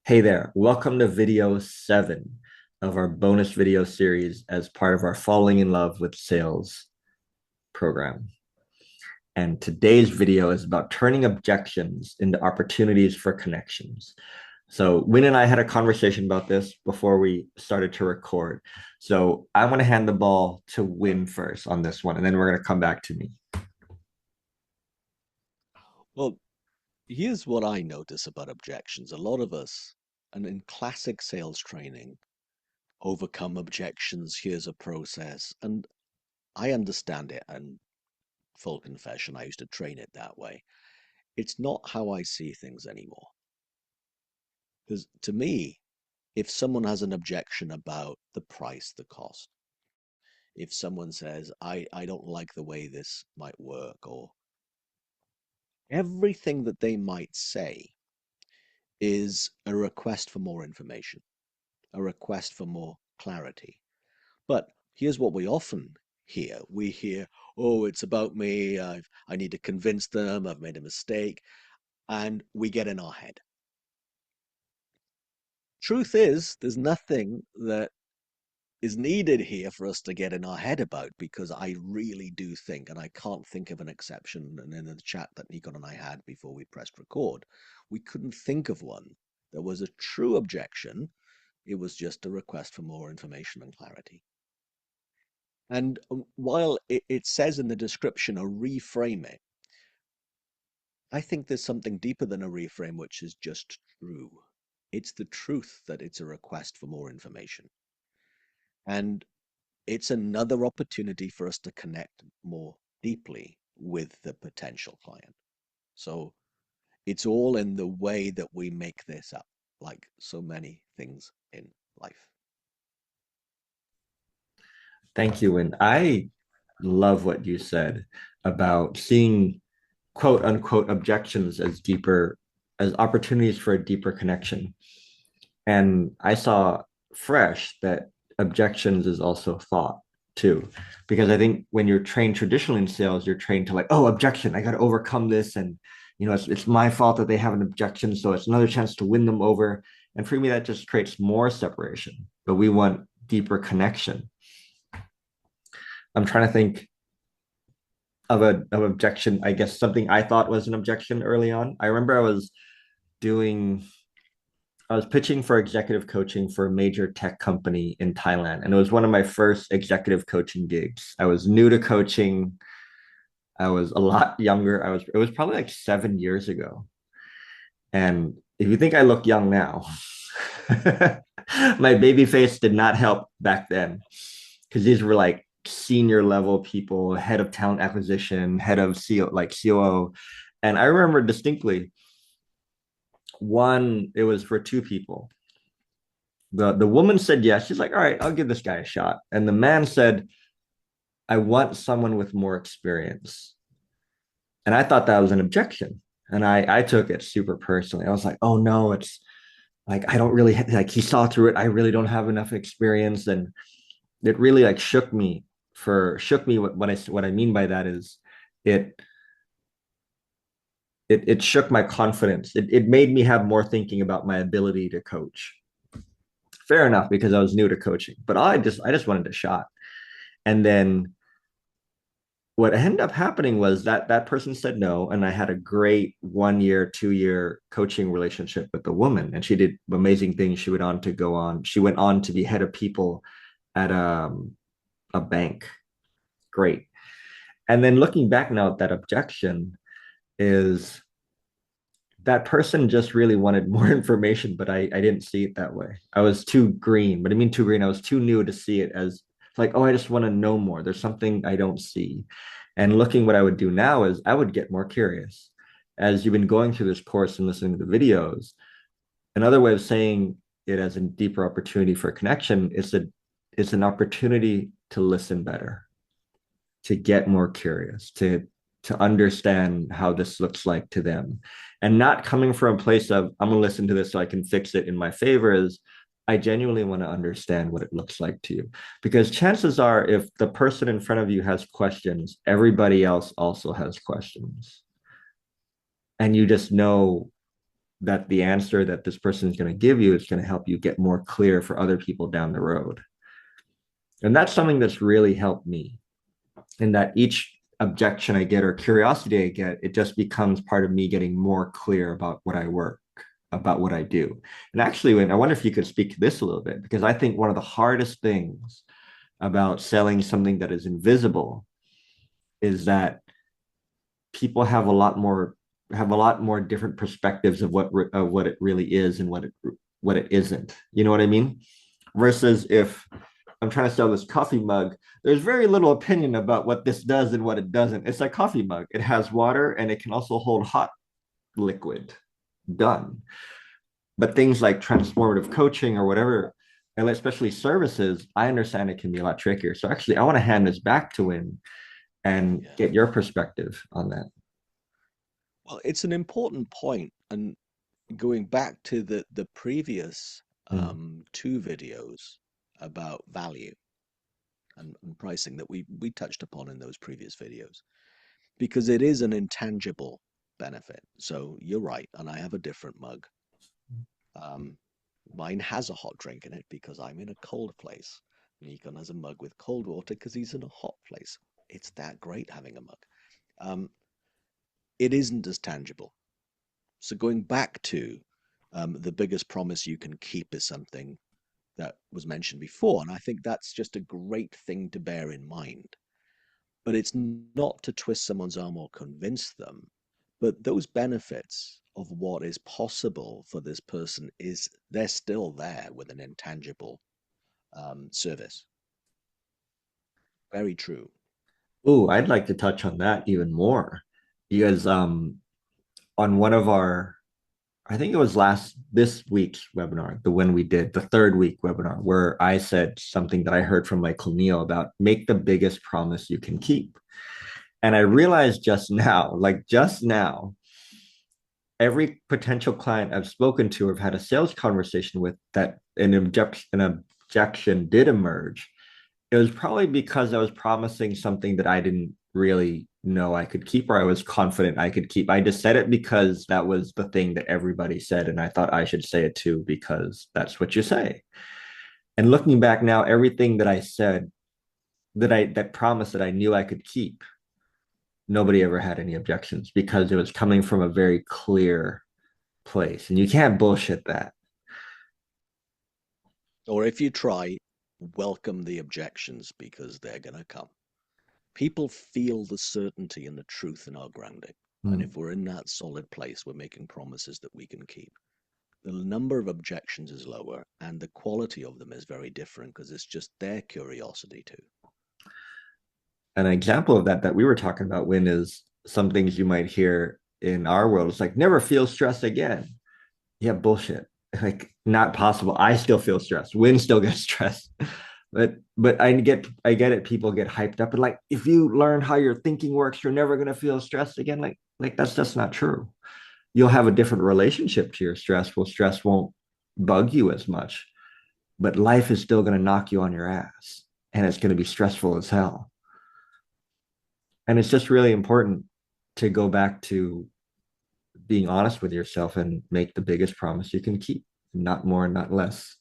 Hey there, welcome to video 7 of our bonus video series as part of our Falling in Love with Sales program. And today's video is about turning objections into opportunities for connections. So Win and I had a conversation about this before we started to record. So I want to hand the ball to Win first on this one, and then we're going to come back to me. Well, here's what I notice about objections. A lot of us, and in classic sales training, overcome objections. Here's a process. And I understand it. And full confession, I used to train it that way. It's not how I see things anymore. Because to me, if someone has an objection about the price, the cost, if someone says, I don't like the way this might work, or everything that they might say is a request for more information, a request for more clarity. But here's what we often hear. We hear, oh, it's about me. I need to convince them. I've made a mistake. And we get in our head. Truth is, there's nothing that is needed here for us to get in our head about, because I really do think, and I can't think of an exception, and in the chat that Nikon and I had before we pressed record, we couldn't think of one that was a true objection. It was just a request for more information and clarity. And while it says in the description, a reframe it, I think there's something deeper than a reframe, which is just true. It's the truth that it's a request for more information. And it's another opportunity for us to connect more deeply with the potential client. So it's all in the way that we make this up, like so many things in life. Thank you, Win. I love what you said about seeing quote unquote objections as deeper, as opportunities for a deeper connection. And I saw fresh that objections is also thought too. Because I think when you're trained traditionally in sales, you're trained to like, oh, objection, I got to overcome this. And, it's my fault that they have an objection. So it's another chance to win them over. And for me, that just creates more separation. But we want deeper connection. I'm trying to think of objection, I guess something I thought was an objection early on. I remember doing I was pitching for executive coaching for a major tech company in Thailand, and it was one of my first executive coaching gigs. I was new to coaching. I was a lot younger. It was probably like 7 years ago. And if you think I look young now, my baby face did not help back then because these were like senior level people, head of talent acquisition, head of CO, like COO. And I remember distinctly one, it was for two people. The woman said yes. She's like, all right, I'll give this guy a shot. And the man said, I want someone with more experience. And I thought that was an objection. And I took it super personally. I was like, oh no, it's like I don't really like he saw through it. I really don't have enough experience. And it really like shook me what I mean by that is it it shook my confidence. It made me have more thinking about my ability to coach. Fair enough, because I was new to coaching, but I just wanted a shot. And then what ended up happening was that person said no, and I had a great 1 year, 2 year coaching relationship with the woman, and she did amazing things. She went on to be head of people at a bank. Great. And then looking back now at that objection is that person just really wanted more information, but I didn't see it that way. I was too green, but I mean too green. I was too new to see it as like, oh, I just want to know more. There's something I don't see. And looking what I would do now is I would get more curious. As you've been going through this course and listening to the videos, another way of saying it as a deeper opportunity for connection is it's an opportunity to listen better, to get more curious, to understand how this looks like to them, and not coming from a place of I'm gonna listen to this so I can fix it in my favor. Is I genuinely want to understand what it looks like to you, because chances are if the person in front of you has questions, everybody else also has questions, and you just know that the answer that this person is going to give you is going to help you get more clear for other people down the road. And that's something that's really helped me, in that each objection I get or curiosity I get, it just becomes part of me getting more clear about what I work, about what I do. And actually, when I wonder if you could speak to this a little bit, because I think one of the hardest things about selling something that is invisible is that people have a lot more different perspectives of what it really is and what it isn't. You know what I mean? Versus if I'm trying to sell this coffee mug, there's very little opinion about what this does and what it doesn't. It's a coffee mug. It has water and it can also hold hot liquid. Done. But things like transformative coaching or whatever, and especially services, I understand it can be a lot trickier. So actually, I want to hand this back to Win and Yeah. get your perspective on that. Well, it's an important point, and going back to the previous Mm. two videos about value and pricing that we touched upon in those previous videos, because it is an intangible benefit. So you're right, and I have a different mug. Um, Mine has a hot drink in it because I'm in a cold place. Nikon has a mug with cold water because he's in a hot place. It's that great having a mug. Um, it isn't as tangible. So going back to the biggest promise you can keep is something that was mentioned before, and I think that's just a great thing to bear in mind. But it's not to twist someone's arm or convince them, but those benefits of what is possible for this person is they're still there with an intangible service. Very true. Oh, I'd like to touch on that even more because on one of our, I think it was this week's webinar, the one we did, the third week webinar, where I said something that I heard from Michael Neal about make the biggest promise you can keep. And I realized just now, like just now, every potential client I've spoken to or have had a sales conversation with that an objection did emerge, it was probably because I was promising something that I didn't really know I could keep or I was confident I could keep. I just said it because that was the thing that everybody said. And I thought I should say it too because that's what you say. And looking back now, everything that I said that promise that I knew I could keep, nobody ever had any objections because it was coming from a very clear place. And you can't bullshit that. Or if you try, welcome the objections because they're going to come. People feel the certainty and the truth in our grounding. And Hmm. if we're in that solid place, we're making promises that we can keep. The number of objections is lower and the quality of them is very different because it's just their curiosity too. An example of that we were talking about, Win, is some things you might hear in our world. It's like never feel stressed again. Yeah, bullshit. Like not possible. I still feel stressed. Win still gets stressed. But I get it. People get hyped up and like if you learn how your thinking works, you're never gonna feel stressed again. Like that's just not true. You'll have a different relationship to your stress. Well, stress won't bug you as much, but life is still gonna knock you on your ass, and it's gonna be stressful as hell. And it's just really important to go back to being honest with yourself and make the biggest promise you can keep, not more, not less.